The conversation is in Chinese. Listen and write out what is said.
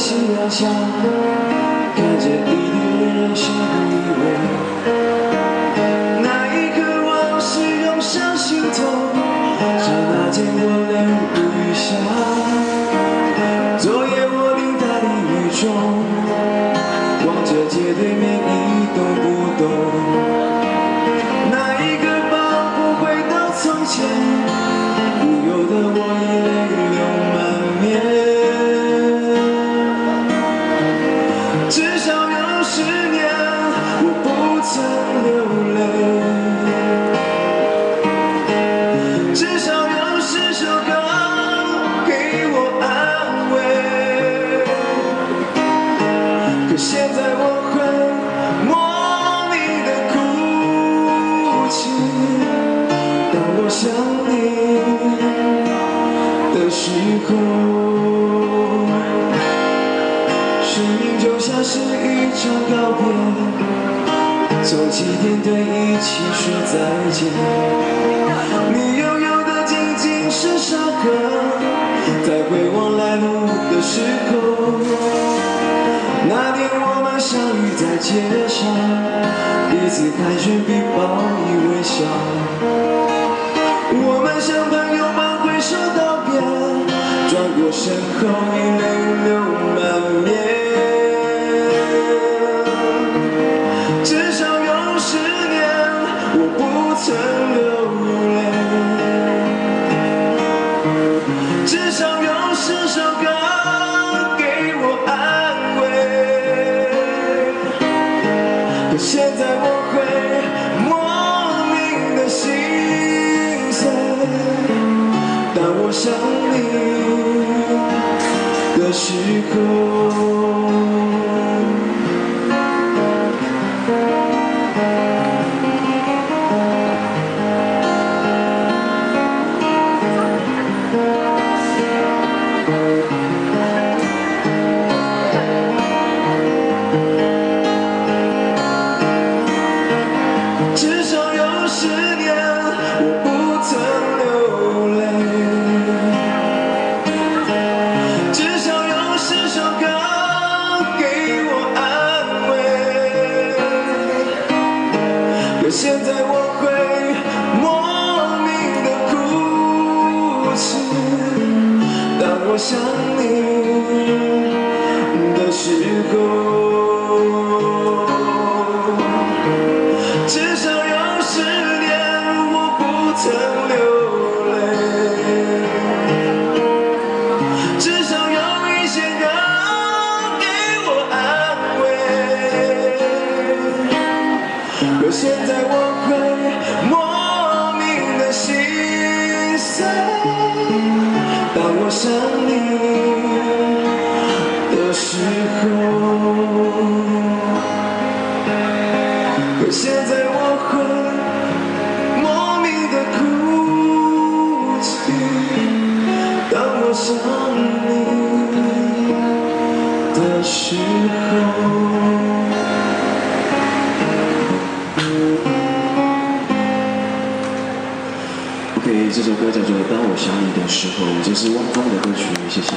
夕阳下，看着一堆人燃烧的依偎，那一刻往事涌上心头，刹那间我泪如雨下。昨夜我凌大的雨中，望着街对面一动不动。 那一个仿佛回到从前，不由得我已泪流满面。至少有10年，我不曾流泪。至少有10首歌给我安慰。可现在我会莫名的哭泣。 当我想你的时候，生命就像是一场告别，从起点对一起说再见。你拥有的仅仅是伤痕，在回望来路的时候，那天我们相遇在街上，彼此寒暄比报以微笑。 我们像朋友般挥手道别，转过身后已泪流满面。至少有10年，我不曾流泪。至少有10首歌给我安慰。可现在我会莫名的心碎。 当我想你的时候，至少有10年，我不曾流泪。 现在我会莫名的哭泣，当我想你的时候。至少有10年，我不曾流泪。至少有一些人给我安慰。可现在我。 莫名的心碎，当我想你的时候。可现在我会莫名的哭泣，当我想你的时候。 OK， 这首歌叫做《当我想你的时候》，这是汪峰的歌曲，谢谢。